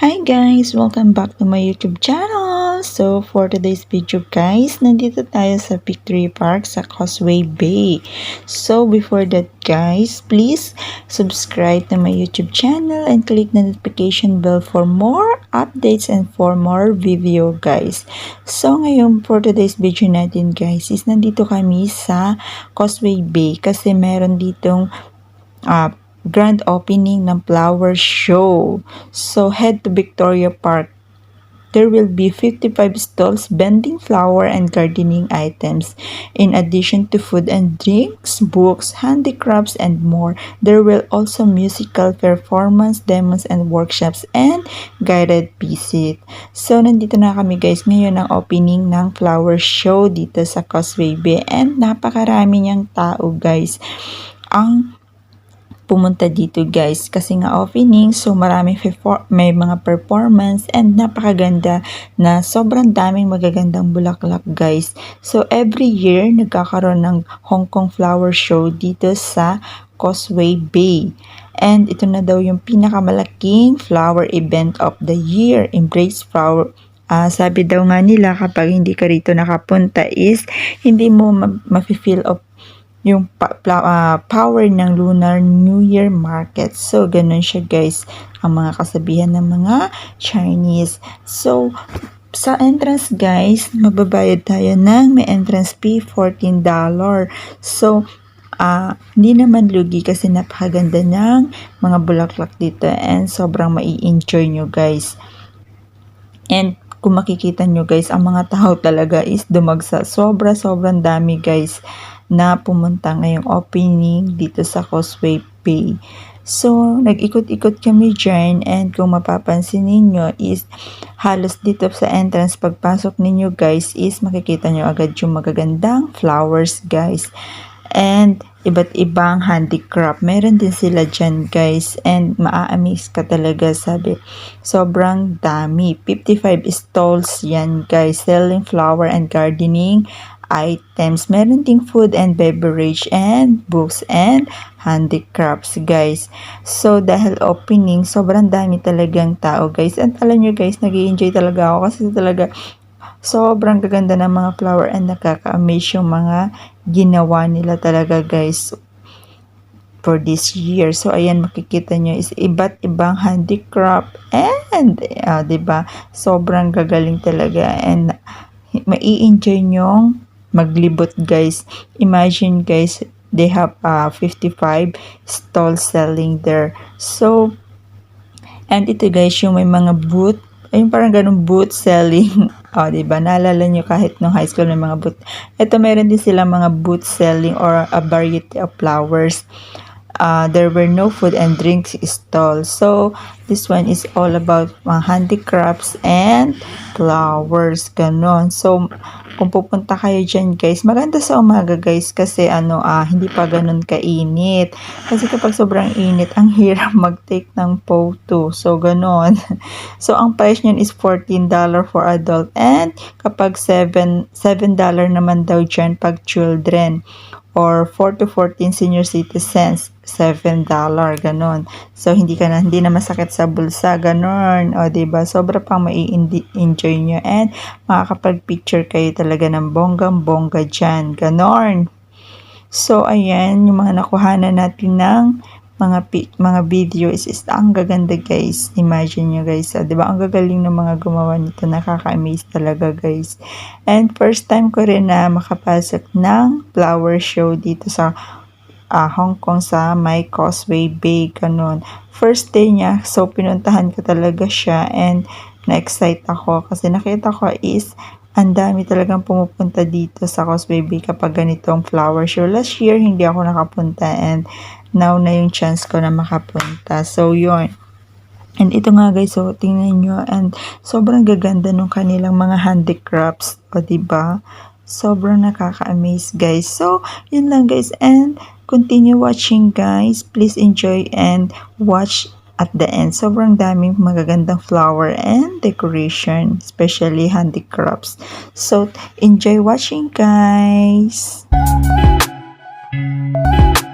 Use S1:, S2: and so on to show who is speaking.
S1: Hi guys! Welcome back to my YouTube channel! So for today's video guys, nandito tayo sa Victory Park sa Causeway Bay. So before that guys, please subscribe to my YouTube channel and click the notification bell for more updates and for more video guys. So ngayon for today's video natin guys is nandito kami sa Causeway Bay kasi meron ditong grand opening ng flower show. So head to Victoria Park. There will be 55 stalls vending flower and gardening items. In addition to food and drinks, books, handicrafts, and more, there will also musical performance, demos, and workshops, and guided visit. So, nandito na kami guys ngayon ang opening ng flower show dito sa Causeway Bay. And napakarami niyang tao guys. Ang pumunta dito guys kasi nga opening, so may mga performance and napakaganda na sobrang daming magagandang bulaklak guys. So every year nagkakaroon ng Hong Kong Flower Show dito sa Causeway Bay. And ito na daw yung pinakamalaking flower event of the year. Embrace flower. Sabi daw nga nila kapag hindi ka rito nakapunta is hindi mo ma-feel of yung power ng Lunar New Year market. So, ganun siya guys, ang mga kasabihan ng mga Chinese. So, sa entrance guys, magbabayad tayo ng may entrance fee $14. So, hindi naman lugi kasi napakaganda ng mga bulaklak dito and sobrang mai-enjoy nyo guys. And kung makikita nyo guys, ang mga tao talaga is dumagsa. Sobrang dami guys na pumunta ngayong opening dito sa Causeway Bay. So, nag-ikot-ikot kami dyan and kung mapapansin ninyo is halos dito sa entrance pagpasok ninyo guys is makikita nyo agad yung magagandang flowers guys. And iba't ibang handicraft. Meron din sila dyan guys and maa-amaze ka talaga sabi. Sobrang dami. 55 stalls yan guys selling flower and gardening items. Meron ding food and beverage and books and handicrafts guys. So dahil opening, sobrang dami talagang tao guys. And alam nyo guys, nag-i-enjoy talaga ako kasi talaga sobrang gaganda ng mga flower and nakaka-amaze yung mga ginawa nila talaga guys for this year. So ayan, makikita nyo is iba't ibang handicraft and diba, sobrang gagaling talaga and mai-enjoy nyong maglibot guys. Imagine guys, they have 55 stalls selling there. So, and ito guys, yung may mga booth, ayun parang ganun booth selling. Diba? Naalala nyo kahit nung high school may mga booth. Ito meron din sila mga booth selling or a variety of flowers. There were no food and drinks stalls. So, this one is all about handicrafts and flowers. Ganon. So, kung pupunta kayo dyan guys, maganda sa umaga guys kasi hindi pa ganun kainit. Kasi kapag sobrang init, ang hirap mag-take ng photo. So, ganon. So, ang price nyan is $14 for adult and kapag $7 naman daw dyan pag children. Or 4 to 14 senior citizens, $7, ganon. So, hindi na masakit sa bulsa, ganon. Diba? Sobra pang mai-enjoy nyo and makakapag-picture kayo talaga ng bonggang-bongga dyan, ganon. So, ayan, yung mga nakuhanan natin ng mga video is ang gaganda guys. Imagine nyo guys, diba? Ang gagaling ng mga gumawa nito, nakaka-amaze talaga guys. And first time ko rin na makapasok ng flower show dito sa Hong Kong sa may Causeway Bay, ganun. First day niya, so pinuntahan ko talaga siya and na-excite ako kasi nakita ko is ang dami talagang pumupunta dito sa Causeway Bay kapag ganitong flower show. Last year, hindi ako nakapunta and now na yung chance ko na makapunta. So, yun. And ito nga guys, so tingnan nyo and sobrang gaganda nung kanilang mga handicrafts. Diba? Sobrang nakaka-amaze guys. So, yun lang guys and continue watching guys. Please enjoy and watch at the end. Sobrang daming magagandang flower and decoration, especially handicrafts. So, enjoy watching guys!